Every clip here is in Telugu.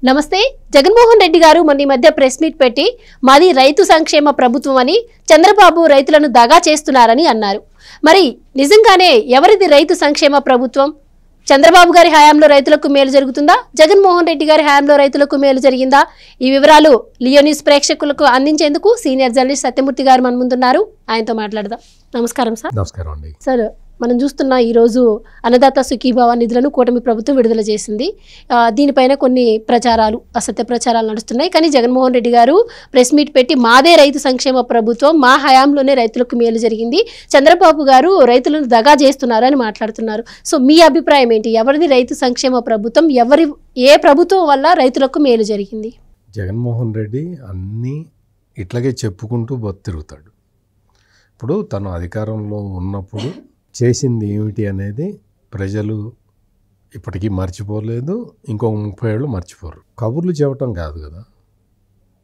నమస్తే. జగన్మోహన్ రెడ్డి గారు మొన్న ఈ మధ్య ప్రెస్ మీట్ పెట్టి మాది రైతు సంక్షేమ ప్రభుత్వం అని, చంద్రబాబు రైతులను దగా చేస్తున్నారని అన్నారు. మరి నిజంగానే ఎవరిది రైతు సంక్షేమ ప్రభుత్వం? చంద్రబాబు గారి హయాంలో రైతులకు మేలు జరుగుతుందా? జగన్మోహన్ రెడ్డి గారి హయాంలో రైతులకు మేలు జరిగిందా? ఈ వివరాలు లియో న్యూస్ ప్రేక్షకులకు అందించేందుకు సీనియర్ జర్నలిస్ట్ సత్యమూర్తి గారు మన ముందున్నారు. ఆయనతో మాట్లాడదాం. నమస్కారం సార్. నమస్కారం అండి. సార్, మనం చూస్తున్న ఈరోజు అన్నదాత సుఖీభావ నిధులను కూటమి ప్రభుత్వం విడుదల చేసింది. దీనిపైన కొన్ని ప్రచారాలు, అసత్య ప్రచారాలు నడుస్తున్నాయి. కానీ జగన్మోహన్ రెడ్డి గారు ప్రెస్ మీట్ పెట్టి మాదే రైతు సంక్షేమ ప్రభుత్వం, మా హయాంలోనే రైతులకు మేలు జరిగింది, చంద్రబాబు గారు రైతులను దగా చేస్తున్నారు అని మాట్లాడుతున్నారు. సో మీ అభిప్రాయం ఏంటి? ఎవరిది రైతు సంక్షేమ ప్రభుత్వం? ఏ ప్రభుత్వం వల్ల రైతులకు మేలు జరిగింది? జగన్మోహన్ రెడ్డి అన్నీ ఇట్లాగే చెప్పుకుంటూ తిరుగుతాడు. ఇప్పుడు తను అధికారంలో ఉన్నప్పుడు చేసింది ఏమిటి అనేది ప్రజలు ఇప్పటికీ మర్చిపోలేదు, ఇంకో 30 ఏళ్ళు మర్చిపోరు. కబుర్లు చెప్పటం కాదు కదా,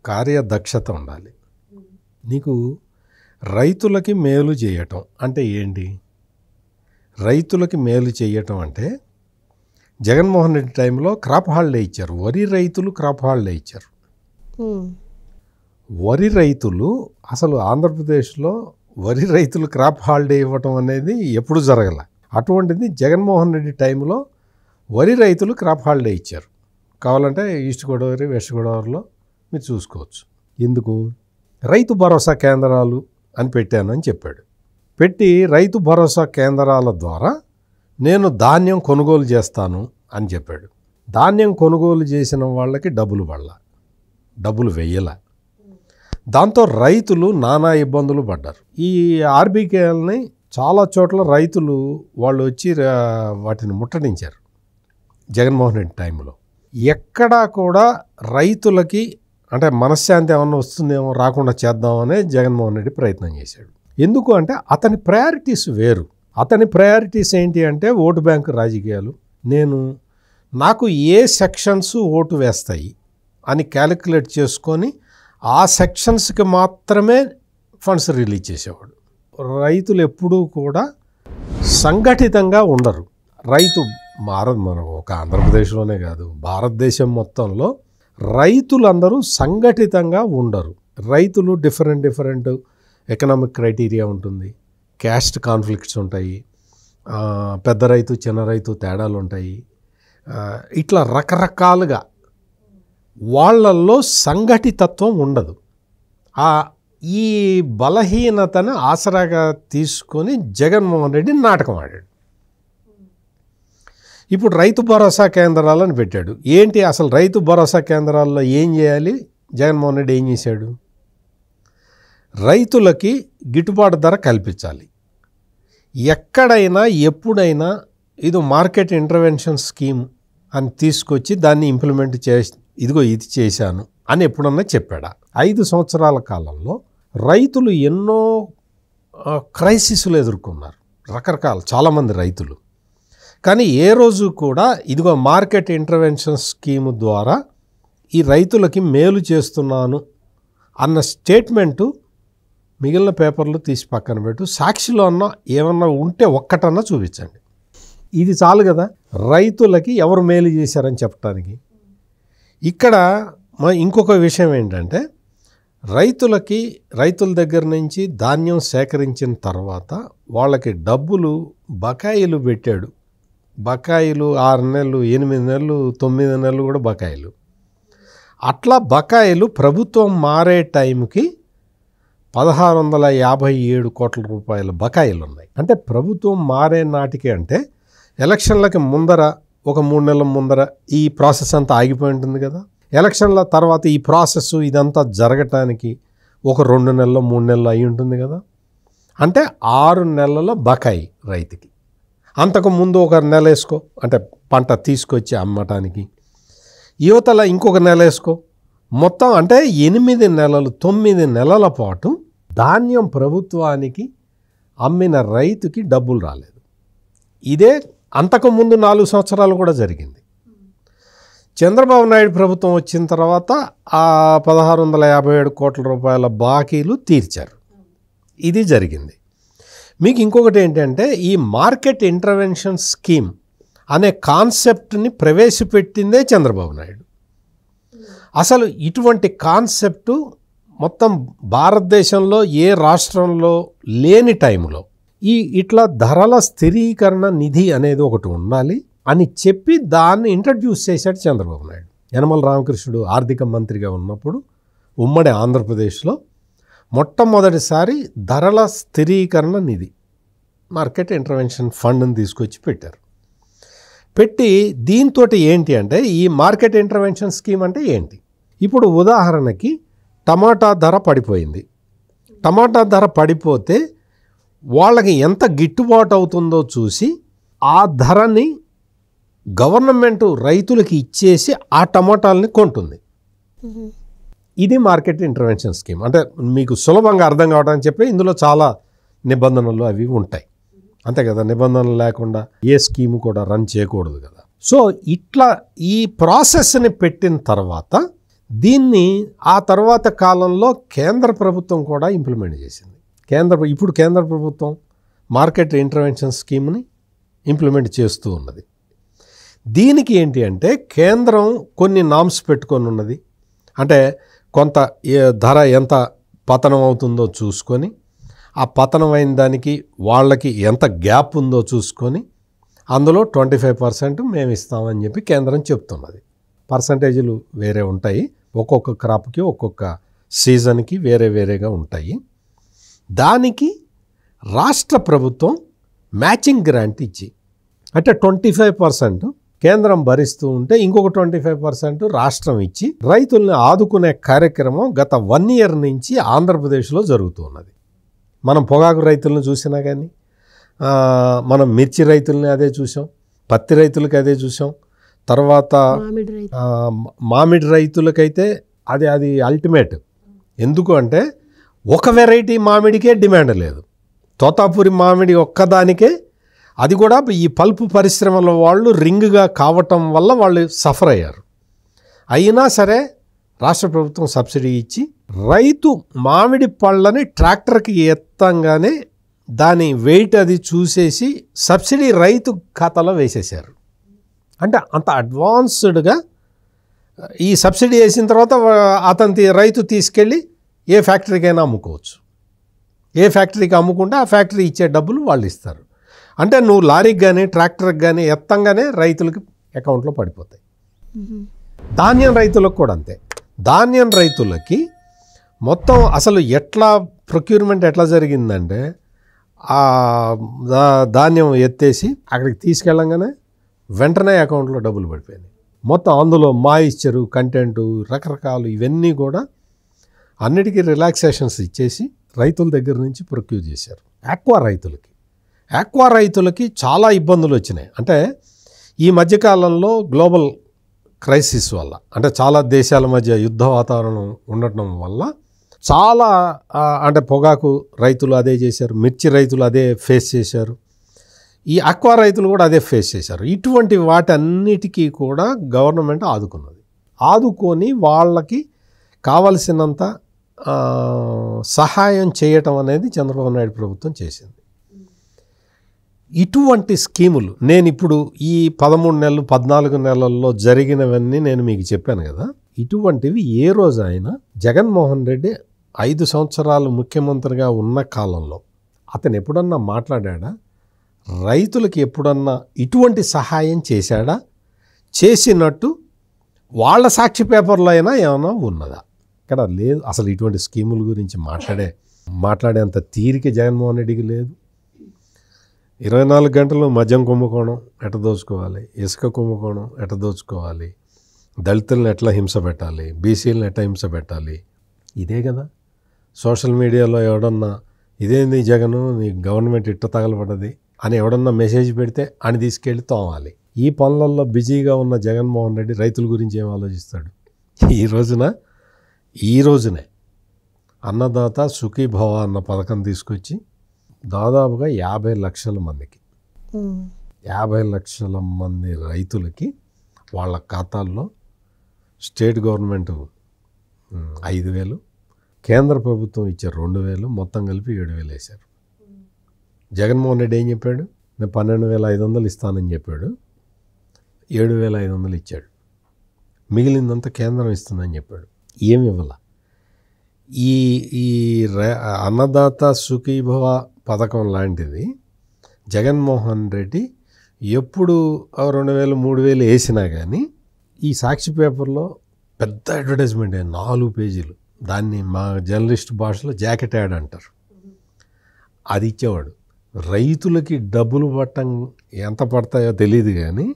కార్యదక్షత ఉండాలి. నీకు రైతులకి మేలు చేయటం అంటే ఏంటి? రైతులకి మేలు చేయటం అంటే జగన్మోహన్ రెడ్డి టైంలో క్రాప్ హాలిడే ఇచ్చారు. వరి రైతులు క్రాప్ హాలిడే ఇచ్చారు. వరి రైతులు అసలు ఆంధ్రప్రదేశ్లో వరి రైతులు క్రాప్ హాలిడే ఇవ్వటం అనేది ఎప్పుడు జరగల. అటువంటిది జగన్మోహన్ రెడ్డి టైంలో వరి రైతులు క్రాప్ హాలిడే ఇచ్చారు. కావాలంటే ఈస్ట్ గోదావరి, వెస్ట్ గోదావరిలో మీరు చూసుకోవచ్చు. ఎందుకు? రైతు భరోసా కేంద్రాలు అని పెట్టానని చెప్పాడు. పెట్టి రైతు భరోసా కేంద్రాల ద్వారా నేను ధాన్యం కొనుగోలు చేస్తాను అని చెప్పాడు. ధాన్యం కొనుగోలు చేసిన వాళ్ళకి డబ్బులు వెయ్యల. దాంతో రైతులు నానా ఇబ్బందులు పడ్డారు. ఈ ఆర్బీకేఎల్ని చాలా చోట్ల రైతులు వాళ్ళు వచ్చి వాటిని ముట్టడించారు జగన్మోహన్ రెడ్డి టైంలో. ఎక్కడా కూడా రైతులకి అంటే మనశ్శాంతి ఏమన్నా వస్తుందేమో, రాకుండా చేద్దామనే జగన్మోహన్ రెడ్డి ప్రయత్నం చేశాడు. ఎందుకు అంటే అతని ప్రయారిటీస్ వేరు. అతని ప్రయారిటీస్ ఏంటి అంటే ఓటు బ్యాంకు రాజకీయాలు. నాకు ఏ సెక్షన్స్ ఓటు వేస్తాయి అని క్యాలిక్యులేట్ చేసుకొని ఆ సెక్షన్స్కి మాత్రమే ఫండ్స్ రిలీజ్ చేసేవాడు. రైతులు ఎప్పుడూ కూడా సంఘటితంగా ఉండరు. మన ఒక ఆంధ్రప్రదేశ్లోనే కాదు, భారతదేశం మొత్తంలో రైతులందరూ సంఘటితంగా ఉండరు. రైతులు డిఫరెంట్ ఎకనామిక్ క్రైటీరియా ఉంటుంది, క్యాస్ట్ కాన్ఫ్లిక్ట్స్ ఉంటాయి, పెద్ద రైతు చిన్న రైతు తేడాలు ఉంటాయి. ఇట్లా రకరకాలుగా వాళ్ళల్లో సంఘటితత్వం ఉండదు. ఈ బలహీనతను ఆసరాగా తీసుకొని జగన్మోహన్ రెడ్డి నాటకం ఆడాడు. ఇప్పుడు రైతు భరోసా కేంద్రాలను పెట్టాడు. ఏంటి అసలు రైతు భరోసా కేంద్రాల్లో ఏం చేయాలి? జగన్మోహన్ రెడ్డి ఏం చేశాడు? రైతులకి గిట్టుబాటు ధర కల్పించాలి. ఎక్కడైనా ఎప్పుడైనా ఇది మార్కెట్ ఇంటర్వెన్షన్ స్కీమ్ అని తీసుకొచ్చి దాన్ని ఇంప్లిమెంట్ ఇది చేశాను అని ఎప్పుడన్నా చెప్పాడా? 5 సంవత్సరాల కాలంలో రైతులు ఎన్నో క్రైసిస్లు ఎదుర్కొన్నారు, రకరకాల చాలామంది రైతులు. కానీ ఏ రోజు కూడా ఇదిగో మార్కెట్ ఇంటర్వెన్షన్ స్కీము ద్వారా ఈ రైతులకి మేలు చేస్తున్నాను అన్న స్టేట్మెంటు మిగిలిన పేపర్లు తీసి పక్కన పెట్టు, సాక్షిలో అన్నా ఏమన్నా ఉంటే ఒక్కటన్నా చూపించండి. ఇది చాలు కదా రైతులకి ఎవరు మేలు చేశారని చెప్పడానికి. ఇక్కడ ఇంకొక విషయం ఏంటంటే రైతుల దగ్గర నుంచి ధాన్యం సేకరించిన తర్వాత వాళ్ళకి బకాయిలు పెట్టాడు. బకాయిలు 6 నెలలు, 8 నెలలు, 9 నెలలు కూడా బకాయిలు. అట్లా బకాయిలు ప్రభుత్వం మారే టైంకి 1657 కోట్ల రూపాయల బకాయిలు ఉన్నాయి. అంటే ప్రభుత్వం మారే నాటికి అంటే ఎలక్షన్లకి ముందర ఒక 3 నెలల ముందర ఈ ప్రాసెస్ అంతా ఆగిపోయి ఉంటుంది కదా. ఎలక్షన్ల తర్వాత ఈ ప్రాసెస్ ఇదంతా జరగటానికి ఒక 2 నెలలు 3 నెలలు అయి ఉంటుంది కదా. అంటే 6 నెలల బకాయి రైతుకి. అంతకు ముందు ఒక నెల వేసుకో, అంటే పంట తీసుకొచ్చి అమ్మటానికి, యువతల ఇంకొక నెల వేసుకో, మొత్తం అంటే 8 నెలలు 9 నెలల పాటు ధాన్యం ప్రభుత్వానికి అమ్మిన రైతుకి డబ్బులు రాలేదు. ఇదే అంతకుముందు 4 సంవత్సరాలు కూడా జరిగింది. చంద్రబాబు నాయుడు ప్రభుత్వం వచ్చిన తర్వాత ఆ 1657 కోట్ల రూపాయల బాకీలు తీర్చారు. ఇది జరిగింది. మీకు ఇంకొకటి ఏంటంటే ఈ మార్కెట్ ఇంటర్వెన్షన్ స్కీమ్ అనే కాన్సెప్ట్ని ప్రవేశపెట్టిందే చంద్రబాబు నాయుడు. అసలు ఇటువంటి కాన్సెప్టు మొత్తం భారతదేశంలో ఏ రాష్ట్రంలో లేని టైంలో ఇట్లా ధరల స్థిరీకరణ నిధి అనేది ఒకటి ఉండాలి అని చెప్పి దాన్ని ఇంట్రడ్యూస్ చేశాడు చంద్రబాబు నాయుడు. యనమల రామకృష్ణుడు ఆర్థిక మంత్రిగా ఉన్నప్పుడు ఉమ్మడి ఆంధ్రప్రదేశ్లో మొట్టమొదటిసారి ధరల స్థిరీకరణ నిధి మార్కెట్ ఇంటర్వెన్షన్ ఫండ్ని తీసుకొచ్చి పెట్టారు. పెట్టి దీంతో ఏంటి అంటే ఈ మార్కెట్ ఇంటర్వెన్షన్ స్కీమ్ అంటే ఏంటి? ఇప్పుడు ఉదాహరణకి టమాటా ధర పడిపోయింది. టమాటా ధర పడిపోతే వాళ్ళకి ఎంత గిట్టుబాటు అవుతుందో చూసి ఆ ధరని గవర్నమెంట్ రైతులకి ఇచ్చేసి ఆ టమాటాలని కొంటుంది. ఇది మార్కెట్ ఇంటర్వెన్షన్ స్కీమ్. అంటే మీకు సులభంగా అర్థం కావడానికి చెప్పి ఇందులో చాలా నిబంధనలు అవి ఉంటాయి, అంతే కదా. నిబంధనలు లేకుండా ఏ స్కీము కూడా రన్ చేయకూడదు కదా. సో ఇట్లా ఈ ప్రాసెస్ని పెట్టిన తర్వాత దీన్ని ఆ తర్వాత కాలంలో కేంద్ర ప్రభుత్వం కూడా ఇంప్లిమెంట్ చేసింది. ఇప్పుడు కేంద్ర ప్రభుత్వం మార్కెట్ ఇంటర్వెన్షన్ స్కీమ్ని ఇంప్లిమెంట్ చేస్తూ ఉన్నది. దీనికి ఏంటి అంటే కేంద్రం కొన్ని నామ్స్ పెట్టుకొని ఉన్నది. అంటే కొంత ధర ఎంత పతనం అవుతుందో చూసుకొని ఆ పతనం అయిన దానికి వాళ్ళకి ఎంత గ్యాప్ ఉందో చూసుకొని అందులో 25% మేము ఇస్తామని చెప్పి కేంద్రం చెప్తున్నది. పర్సంటేజీలు వేరే ఉంటాయి, ఒక్కొక్క క్రాప్కి ఒక్కొక్క సీజన్కి వేరే వేరేగా ఉంటాయి. దానికి రాష్ట్ర ప్రభుత్వం మ్యాచింగ్ గ్రాంట్ ఇచ్చి అంటే 25% కేంద్రం భరిస్తూ ఉంటే ఇంకొక 25% రాష్ట్రం ఇచ్చి రైతుల్ని ఆదుకునే కార్యక్రమం గత 1 year నుంచి ఆంధ్రప్రదేశ్లో జరుగుతున్నది. మనం పొగాకు రైతులను చూసినా కానీ మనం మిర్చి రైతుల్ని అదే చూసాం, పత్తి రైతులకి అదే చూసాం. తర్వాత మామిడి రైతులకైతే అది అల్టిమేట్. ఎందుకు అంటే ఒక వెరైటీ మామిడికే డిమాండ్ లేదు. తోతాపురి మామిడి ఒక్కదానికే, అది కూడా ఈ పల్పు పరిశ్రమల వాళ్ళు రింగ్గా కావటం వల్ల వాళ్ళు సఫర్ అయ్యారు. అయినా సరే రాష్ట్ర ప్రభుత్వం సబ్సిడీ ఇచ్చి రైతు మామిడి పళ్ళని ట్రాక్టర్కి ఎత్తంగానే దాని వెయిట్ అది చూసేసి సబ్సిడీ రైతు ఖాతాలో వేసేశారు. అంటే అంత అడ్వాన్స్డ్గా ఈ సబ్సిడీ వేసిన తర్వాత రైతు తీసుకెళ్ళి ఏ ఫ్యాక్టరీకైనా అమ్ముకోవచ్చు. ఏ ఫ్యాక్టరీకి అమ్ముకుంటే ఆ ఫ్యాక్టరీ ఇచ్చే డబ్బులు వాళ్ళు ఇస్తారు. అంటే నువ్వు లారీకి కానీ ట్రాక్టర్కి కానీ ఎత్తంగానే రైతులకి అకౌంట్లో పడిపోతాయి. ధాన్యం రైతులకు కూడా అంతే. ధాన్యం రైతులకి మొత్తం అసలు ఎట్లా ప్రొక్యూర్మెంట్ ఎట్లా జరిగిందంటే ధాన్యం ఎత్తేసి అక్కడికి తీసుకెళ్ళంగానే వెంటనే అకౌంట్లో డబ్బులు పడిపోయినాయి. మొత్తం అందులో మాయిశ్చరు కంటెంటు రకరకాలు ఇవన్నీ కూడా అన్నిటికీ రిలాక్సేషన్స్ ఇచ్చేసి రైతుల దగ్గర నుంచి ప్రొక్యూర్ చేశారు. ఆక్వా రైతులకి చాలా ఇబ్బందులు వచ్చినాయి. అంటే ఈ మధ్యకాలంలో గ్లోబల్ క్రైసిస్ వల్ల, అంటే చాలా దేశాల మధ్య యుద్ధ వాతావరణం ఉండటం వల్ల చాలా అంటే పొగాకు రైతులు అదే చేశారు, మిర్చి రైతులు అదే ఫేస్ చేశారు, ఈ ఆక్వా రైతులు కూడా అదే ఫేస్ చేశారు. ఇటువంటి వాటన్నిటికీ కూడా గవర్నమెంట్ ఆదుకొని వాళ్ళకి కావలసినంత సహాయం చేయటం అనేది చంద్రబాబు నాయుడు ప్రభుత్వం చేసింది. ఇటువంటి స్కీములు నేను ఇప్పుడు ఈ 13 నెలలు 14 నెలల్లో జరిగినవన్నీ నేను మీకు చెప్పాను కదా. ఇటువంటివి ఏ రోజు అయినా జగన్మోహన్ రెడ్డి 5 సంవత్సరాలు ముఖ్యమంత్రిగా ఉన్న కాలంలో అతను ఎప్పుడన్నా మాట్లాడా? రైతులకి ఎప్పుడన్నా ఇటువంటి సహాయం చేశాడా? చేసినట్టు వాళ్ళ సాక్షి పేపర్లో అయినా ఏమైనా ఉన్నదా? ఇక్కడ లేదు. అసలు ఇటువంటి స్కీముల గురించి మాట్లాడేంత తీరిక జగన్మోహన్ రెడ్డికి లేదు. 24 గంటలు మద్యం కుంభకోణం ఎట్ట దోచుకోవాలి, ఇసుక కుంభకోణం ఎట్ట దోచుకోవాలి, దళితులను ఎట్లా హింస పెట్టాలి, బీసీలను ఎట్లా హింస పెట్టాలి, ఇదే కదా. సోషల్ మీడియాలో ఎవడన్నా ఇదేంది జగను నీ గవర్నమెంట్ ఇట్ట తగలబడ్డది అని ఎవడన్నా మెసేజ్ పెడితే అని తీసుకెళ్ళి తోమాలి. ఈ పనులలో బిజీగా ఉన్న జగన్మోహన్ రెడ్డి రైతుల గురించి ఏం ఆలోచిస్తాడు? ఈ రోజునే అన్నదాత సుఖీభవ అన్న పథకం తీసుకొచ్చి దాదాపుగా 50 లక్షల మందికి 50 లక్షల మంది రైతులకి వాళ్ళ ఖాతాల్లో స్టేట్ గవర్నమెంట్ 5,000, కేంద్ర ప్రభుత్వం ఇచ్చే 2,000, మొత్తం కలిపి 7,000 వేశారు. జగన్మోహన్ రెడ్డి ఏం చెప్పాడు? నేను 12,500 ఇస్తానని చెప్పాడు, 7,500 ఇచ్చాడు. మిగిలిందంతా కేంద్రం ఇస్తుందని చెప్పాడు. ఏమి ఇవ్వాల. ఈ ఈ అన్నదాత సుఖీభవ పథకం లాంటిది జగన్మోహన్ రెడ్డి ఎప్పుడు 2000 3000 వేసినా కానీ ఈ సాక్షి పేపర్లో పెద్ద అడ్వర్టైజ్మెంట్ 4 పేజీలు, దాన్ని మా జర్నలిస్ట్ భాషలో జాకెట్ యాడ్ అంటారు, అది ఇచ్చేవాడు. రైతులకి డబ్బులు ఎంత పడతాయో తెలియదు కానీ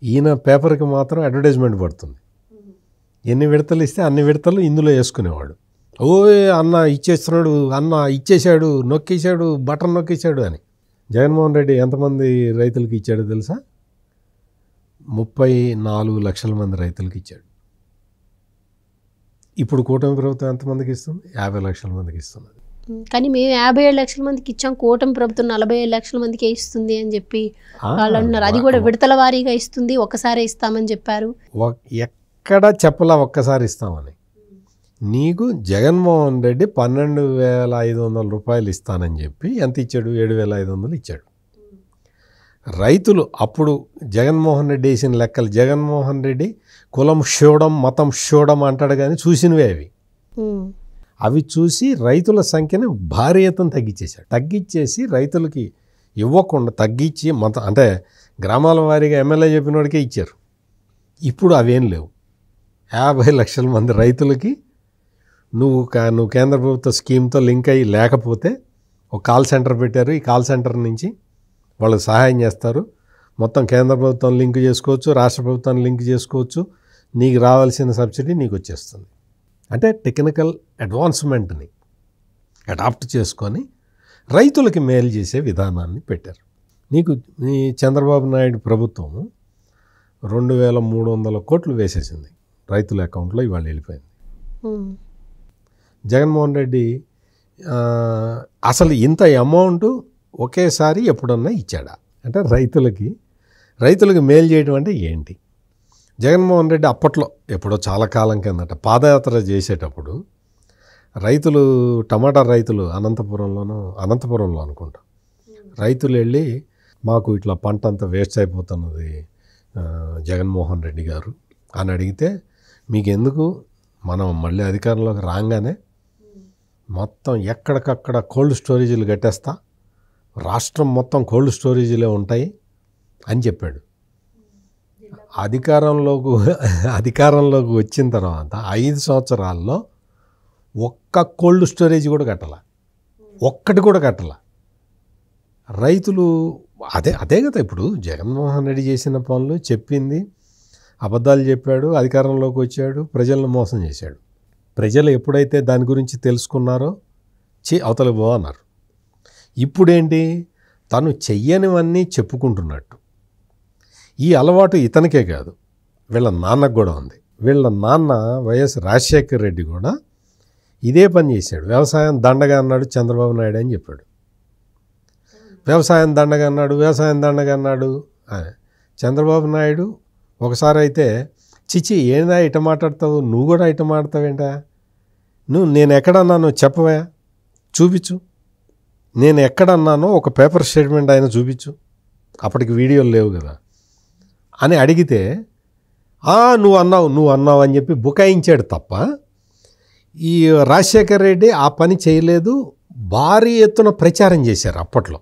ఈయన పేపర్కి మాత్రం అడ్వర్టైజ్మెంట్ పడుతుంది. ఎన్ని విడతలు ఇస్తే అన్ని విడతలు ఇందులో వేసుకునేవాడు. ఓ అన్న ఇచ్చేస్తున్నాడు, అన్న ఇచ్చేశాడు, నొక్కేశాడు, బటన్ నొక్కేశాడు అని. జగన్మోహన్ రెడ్డి ఎంతమంది రైతులకి ఇచ్చాడో తెలుసా? 34 లక్షల మంది రైతులకి ఇచ్చాడు. ఇప్పుడు కూటమి ప్రభుత్వం ఎంతమందికి ఇస్తుంది? 50 లక్షల మందికి ఇస్తున్నది. కానీ మేము 57 లక్షల మందికి ఇచ్చాం, కూటమి ప్రభుత్వం 45 లక్షల మందికి ఇస్తుంది అని చెప్పి వాళ్ళు అంటున్నారు. అది కూడా విడతల వారీగా ఇస్తుంది, ఒక్కసారి ఇస్తామని చెప్పారు. ఎక్కడ చెప్పలా ఒక్కసారి ఇస్తామని. నీకు జగన్మోహన్ రెడ్డి 12,500 రూపాయలు ఇస్తానని చెప్పి ఎంత ఇచ్చాడు? 7,500 ఇచ్చాడు. రైతులు అప్పుడు జగన్మోహన్ రెడ్డి వేసిన లెక్కలు, జగన్మోహన్ రెడ్డి కులం షోడం మతం షోడం అంటాడు కానీ చూసినవే అవి చూసి రైతుల సంఖ్యని భారీ ఎత్తున తగ్గించేసి రైతులకి ఇవ్వకుండా తగ్గించి అంటే గ్రామాల వారీగా ఎమ్మెల్యే చెప్పినోడికే ఇచ్చారు. ఇప్పుడు అవేం లేవు. 50 లక్షల మంది రైతులకి నువ్వు కేంద్ర ప్రభుత్వ స్కీమ్తో లింక్ అయ్యి లేకపోతే ఒక కాల్ సెంటర్ పెట్టారు. ఈ కాల్ సెంటర్ నుంచి వాళ్ళు సహాయం చేస్తారు. మొత్తం కేంద్ర ప్రభుత్వం లింక్ చేసుకోవచ్చు, రాష్ట్ర ప్రభుత్వాన్ని లింక్ చేసుకోవచ్చు. నీకు రావాల్సిన సబ్సిడీ నీకు వచ్చేస్తుంది. అంటే టెక్నికల్ అడ్వాన్స్మెంట్ని అడాప్ట్ చేసుకొని రైతులకి మేలు చేసే విధానాన్ని పెట్టారు. నీకు ఈ చంద్రబాబు నాయుడు ప్రభుత్వం 2,300 కోట్లు వేసేసింది రైతుల అకౌంట్లో, ఇవాళ వెళ్ళిపోయింది. జగన్మోహన్ రెడ్డి అసలు ఇంత అమౌంట్ ఒకేసారి ఎప్పుడన్నా ఇచ్చాడా? అంటే రైతులకి మేలు చేయడం అంటే ఏంటి? జగన్మోహన్ రెడ్డి అప్పట్లో ఎప్పుడో చాలా కాలం కిందట పాదయాత్ర చేసేటప్పుడు టమాటా రైతులు అనంతపురంలో అనుకుంటా, రైతులు వెళ్ళి మాకు ఇట్లా పంట అంతా వేస్ట్ అయిపోతున్నది జగన్మోహన్ రెడ్డి గారు అని అడిగితే, మీకెందుకు, మనం మళ్ళీ అధికారంలోకి రాగానే మొత్తం ఎక్కడికక్కడ కోల్డ్ స్టోరేజీలు కట్టేస్తా, రాష్ట్రం మొత్తం కోల్డ్ స్టోరేజీలే ఉంటాయి అని చెప్పాడు. అధికారంలోకి వచ్చిన తర్వాత 5 సంవత్సరాల్లో ఒక్క కోల్డ్ స్టోరేజ్ కూడా ఒక్కటి కూడా కట్టల. రైతులు అదే కదా ఇప్పుడు జగన్మోహన్ రెడ్డి చేసిన పనులు, చెప్పింది అబద్ధాలు చెప్పాడు, అధికారంలోకి వచ్చాడు, ప్రజలను మోసం చేశాడు. ప్రజలు ఎప్పుడైతే దాని గురించి తెలుసుకున్నారో అవతల అన్నారు. ఇప్పుడేంటి, తను చెయ్యనివన్నీ చెప్పుకుంటున్నట్టు. ఈ అలవాటు ఇతనికే కాదు, వీళ్ళ నాన్నకు కూడా ఉంది. వీళ్ళ నాన్న వైఎస్ రాజశేఖర్ రెడ్డి కూడా ఇదే పని చేశాడు. వ్యవసాయం దండగా అన్నాడు చంద్రబాబు నాయుడు అని చెప్పాడు. వ్యవసాయం దండగా అన్నాడు చంద్రబాబు నాయుడు. ఒకసారి అయితే చిచి ఏందా ఇట మాట్లాడతావు, నువ్వు కూడా ఇట మాట్లాడతావేంటా, నేను ఎక్కడన్నానో చెప్పవా, చూపించు, నేను ఎక్కడన్నానో ఒక పేపర్ స్టేట్మెంట్ ఆయన చూపించు, అప్పటికి వీడియోలు లేవు కదా అని అడిగితే నువ్వు అన్నావు అని చెప్పి బుకాయించాడు తప్ప ఈ రాజశేఖర్ రెడ్డి ఆ పని చేయలేదు. భారీ ఎత్తున ప్రచారం చేశారు అప్పట్లో.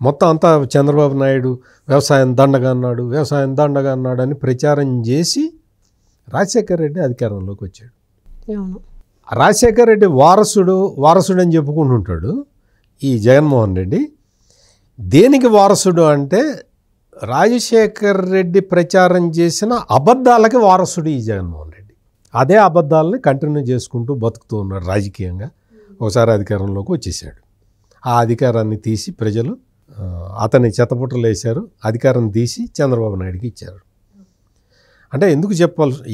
మొత్తం అంతా చంద్రబాబు నాయుడు వ్యవసాయం దండగా అన్నాడు అని ప్రచారం చేసి రాజశేఖర్ రెడ్డి అధికారంలోకి వచ్చాడు. రాజశేఖర్ రెడ్డి వారసుడు అని చెప్పుకుంటుంటాడు ఈ జగన్మోహన్ రెడ్డి. దేనికి వారసుడు అంటే రాజశేఖర్ రెడ్డి ప్రచారం చేసిన అబద్ధాలకి వారసుడు ఈ జగన్మోహన్ రెడ్డి. అదే అబద్ధాలని కంటిన్యూ చేసుకుంటూ బతుకుతూ ఉన్నాడు రాజకీయంగా. ఒకసారి అధికారంలోకి వచ్చేసాడు. ఆ అధికారాన్ని తీసి ప్రజలు అతన్ని చెత్తపుట్టలు వేశారు. అధికారం తీసి చంద్రబాబు నాయుడికి ఇచ్చారు. అంటే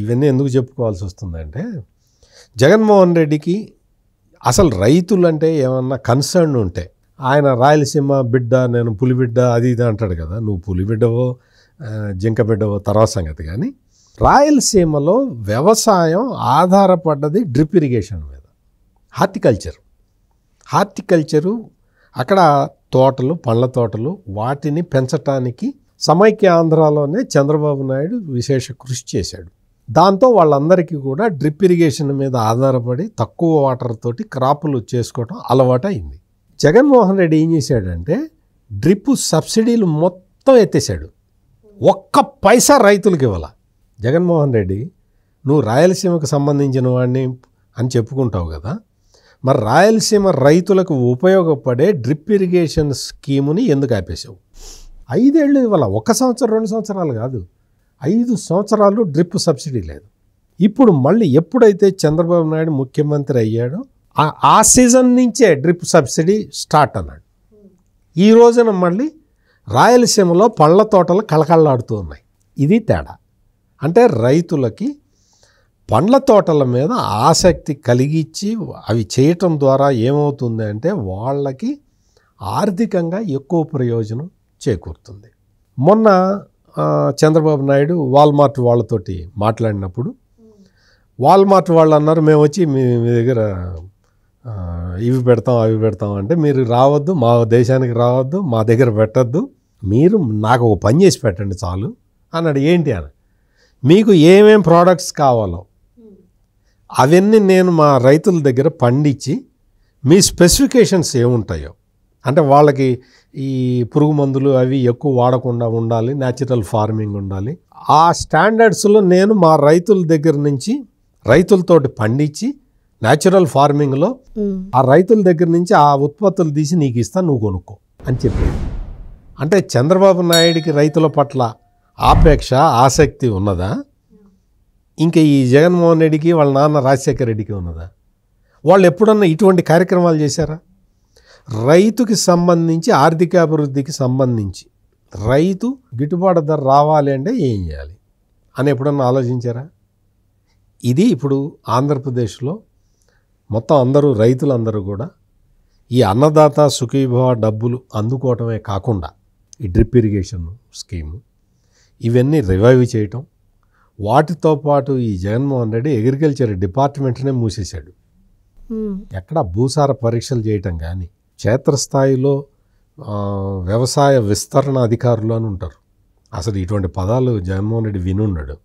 ఇవన్నీ ఎందుకు చెప్పుకోవాల్సి వస్తుందంటే, జగన్మోహన్ రెడ్డికి అసలు రైతులంటే ఏమన్నా కన్సర్న్ ఉంటే, ఆయన రాయలసీమ బిడ్డ, నేను పులిబిడ్డ అది ఇది అంటాడు కదా, నువ్వు పులిబిడ్డవో జింక బిడ్డవో తర్వాత సంగతి. కానీ రాయలసీమలో వ్యవసాయం ఆధారపడ్డది డ్రిప్ ఇరిగేషన్ మీద, హార్టికల్చరు. అక్కడ తోటలు, పండ్ల తోటలు, వాటిని పెంచటానికి సమైక్య ఆంధ్రాలోనే చంద్రబాబు నాయుడు విశేష కృషి చేశాడు. దాంతో వాళ్ళందరికీ కూడా డ్రిప్ ఇరిగేషన్ మీద ఆధారపడి తక్కువ వాటర్ తోటి క్రాపులు చేసుకోవడం అలవాటు అయింది. జగన్మోహన్ రెడ్డి ఏం చేశాడంటే డ్రిప్ సబ్సిడీలు మొత్తం ఎత్తేసాడు. ఒక్క పైసా రైతులకు ఇవ్వాల. జగన్మోహన్ రెడ్డి నువ్వు రాయలసీమకు సంబంధించిన వాడిని అని చెప్పుకుంటావు కదా, మరి రాయలసీమ రైతులకు ఉపయోగపడే డ్రిప్ ఇరిగేషన్ స్కీముని ఎందుకు ఆపేసావు? 5 ఏళ్ళు ఇవ్వాల. 1 సంవత్సరం 2 సంవత్సరాలు కాదు, 5 సంవత్సరాలు డ్రిప్ సబ్సిడీ లేదు. ఇప్పుడు మళ్ళీ ఎప్పుడైతే చంద్రబాబు నాయుడు ముఖ్యమంత్రి అయ్యాడో ఆ సీజన్ నుంచే డ్రిప్ సబ్సిడీ స్టార్ట్ అన్నాడు. ఈ రోజున మళ్ళీ రాయలసీమలో పళ్ళ తోటలు కళకళలాడుతూ ఉన్నాయి. ఇది తేడా. అంటే రైతులకి పండ్ల తోటల మీద ఆసక్తి కలిగించి అవి చేయటం ద్వారా ఏమవుతుంది అంటే వాళ్ళకి ఆర్థికంగా ఎక్కువ ప్రయోజనం చేకూరుతుంది. మొన్న చంద్రబాబు నాయుడు వాల్మార్ట్ వాళ్ళతోటి మాట్లాడినప్పుడు వాల్మార్ట్ వాళ్ళు అన్నారు, మేము వచ్చి మీ దగ్గర ఇవి పెడతాం అవి పెడతాం అంటే మీరు రావద్దు, మా దేశానికి రావద్దు, మా దగ్గర పెట్టద్దు, మీరు నాకు ఒక పని చేసి పెట్టండి చాలు అన్నాడు. ఏంటి అని, మీకు ఏమేం ప్రోడక్ట్స్ కావాలో అవన్నీ నేను మా రైతుల దగ్గర పండించి మీ స్పెసిఫికేషన్స్ ఏముంటాయో అంటే వాళ్ళకి ఈ పురుగు మందులు అవి ఎక్కువ వాడకుండా ఉండాలి, న్యాచురల్ ఫార్మింగ్ ఉండాలి, ఆ స్టాండర్డ్స్లో నేను మా రైతుల దగ్గర నుంచి రైతులతోటి పండించి న్యాచురల్ ఫార్మింగ్లో ఆ రైతుల దగ్గర నుంచి ఆ ఉత్పత్తులు తీసి నీకు ఇస్తా, నువ్వు కొనుక్కో అని చెప్పాడు. అంటే చంద్రబాబు నాయుడికి రైతుల పట్ల ఆపేక్ష ఆసక్తి ఉన్నదా? ఇంకా ఈ జగన్మోహన్ రెడ్డికి వాళ్ళ నాన్న రాజశేఖర రెడ్డికి ఉన్నదా? వాళ్ళు ఎప్పుడన్నా ఇటువంటి కార్యక్రమాలు చేశారా? రైతుకి సంబంధించి ఆర్థికాభివృద్ధికి సంబంధించి రైతు గిట్టుబాటు ధర రావాలి అంటే ఏం చేయాలి అని ఎప్పుడన్నా ఆలోచించారా? ఇది ఇప్పుడు ఆంధ్రప్రదేశ్లో మొత్తం అందరూ రైతులందరూ కూడా ఈ అన్నదాత సుఖీభవ డబ్బులు అందుకోవటమే కాకుండా ఈ డ్రిప్ ఇరిగేషన్ స్కీము ఇవన్నీ రివైవ్ చేయటం, వాటితో పాటు ఈ జగన్మోహన్ రెడ్డి అగ్రికల్చర్ డిపార్ట్మెంట్నే మూసేశాడు. ఎక్కడ భూసార పరీక్షలు చేయటం కానీ, క్షేత్రస్థాయిలో వ్యవసాయ విస్తరణ అధికారులు అని ఉంటారు. అసలు ఇటువంటి పదాలు జగన్మోహన్ రెడ్డి వినున్నాడు.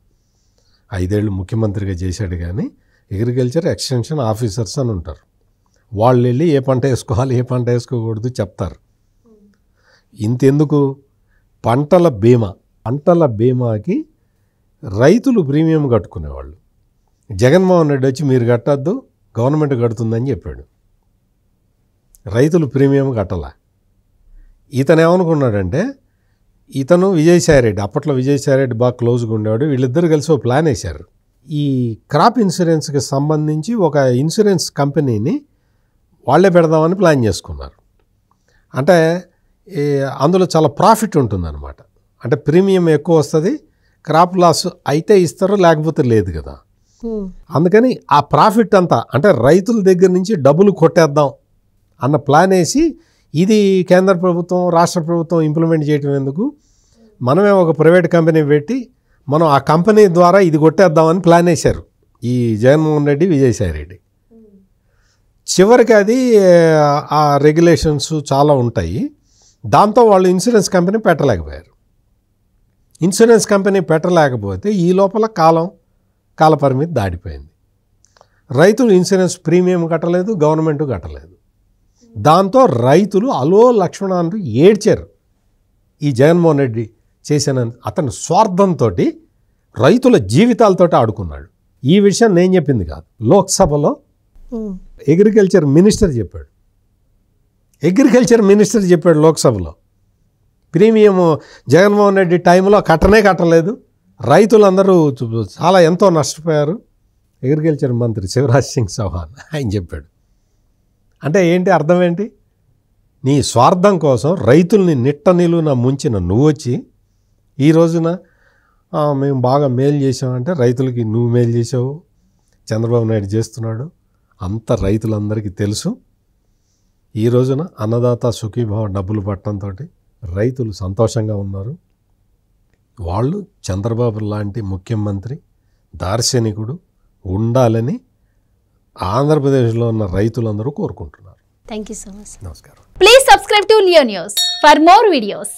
5 ఏళ్ళు ముఖ్యమంత్రిగా చేశాడు కానీ అగ్రికల్చర్ ఎక్స్టెన్షన్ ఆఫీసర్స్ అని ఉంటారు. వాళ్ళు వెళ్ళి ఏ పంట వేసుకోవాలి ఏ పంట వేసుకోకూడదు చెప్తారు. ఇంతెందుకు, పంటల బీమాకి రైతులు ప్రీమియం కట్టుకునేవాళ్ళు. జగన్మోహన్ రెడ్డి వచ్చి మీరు కట్టద్దు, గవర్నమెంట్ కడుతుందని చెప్పాడు. రైతులు ప్రీమియం కట్టాల. ఇతను ఏమనుకున్నాడంటే, ఇతను విజయసాయిరెడ్డి, అప్పట్లో విజయసాయిరెడ్డి బాగా క్లోజ్గా ఉండేవాడు, వీళ్ళిద్దరు కలిసి ఒక ప్లాన్ వేశారు. ఈ క్రాప్ ఇన్సూరెన్స్కి సంబంధించి ఒక ఇన్సూరెన్స్ కంపెనీని వాళ్ళే పెడదామని ప్లాన్ చేసుకున్నారు. అంటే అందులో చాలా ప్రాఫిట్ ఉంటుందన్నమాట. అంటే ప్రీమియం ఎక్కువ వస్తుంది, క్రాప్ లాస్ అయితే ఇస్తారు లేకపోతే లేదు కదా. అందుకని ఆ ప్రాఫిట్ అంతా అంటే రైతుల దగ్గర నుంచి డబ్బులు కొట్టేద్దాం అన్న ప్లాన్ వేసి, ఇది కేంద్ర ప్రభుత్వం రాష్ట్ర ప్రభుత్వం ఇంప్లిమెంట్ చేయటం ఎందుకు, మనమే ఒక ప్రైవేట్ కంపెనీ పెట్టి మనం ఆ కంపెనీ ద్వారా ఇది కొట్టేద్దామని ప్లాన్ వేశారు ఈ జగన్మోహన్ రెడ్డి విజయసాయిరెడ్డి. చివరికి అది ఆ రెగ్యులేషన్స్ చాలా ఉంటాయి, దాంతో వాళ్ళు ఇన్సూరెన్స్ కంపెనీ పెట్టలేకపోయారు. ఇన్సూరెన్స్ కంపెనీ పెట్టలేకపోతే ఈ లోపల కాల పరిమితి దాటిపోయింది. రైతులు ఇన్సూరెన్స్ ప్రీమియం కట్టలేదు, గవర్నమెంట్ కట్టలేదు. దాంతో రైతులు అలో లక్ష్మణాన్ని ఏడ్చారు. ఈ జగన్మోహన్ రెడ్డి చేసిన అతని స్వార్థంతో రైతుల జీవితాలతో ఆడుకున్నాడు. ఈ విషయం నేను చెప్పింది కాదు, లోక్సభలో అగ్రికల్చర్ మినిస్టర్ చెప్పాడు లోక్సభలో. ప్రీమియం జగన్మోహన్ రెడ్డి టైంలో కట్టలేదు, రైతులందరూ చాలా ఎంతో నష్టపోయారు. అగ్రికల్చర్ మంత్రి శివరాజ్ సింగ్ చౌహాన్ ఆయన చెప్పాడు. అంటే ఏంటి అర్థం ఏంటి? నీ స్వార్థం కోసం రైతుల్ని నిట్ట నిలువున ముంచిన నువ్వు వచ్చి ఈ రోజున మేము బాగా మేలు చేసామంటే రైతులకి నువ్వు మేలు చేసావు, చంద్రబాబు నాయుడు చేస్తున్నాడు, అంత రైతులందరికీ తెలుసు. ఈ రోజున అన్నదాత సుఖీభావ డబ్బులు పట్టడంతో రైతులు సంతోషంగా ఉన్నారు. వాళ్ళు చంద్రబాబు లాంటి ముఖ్యమంత్రి దార్శనికుడు ఉండాలని ఆంధ్రప్రదేశ్లో ఉన్న రైతులందరూ కోరుకుంటున్నారు. Thank you so much. నమస్కారం. Please subscribe to Leo News for more videos.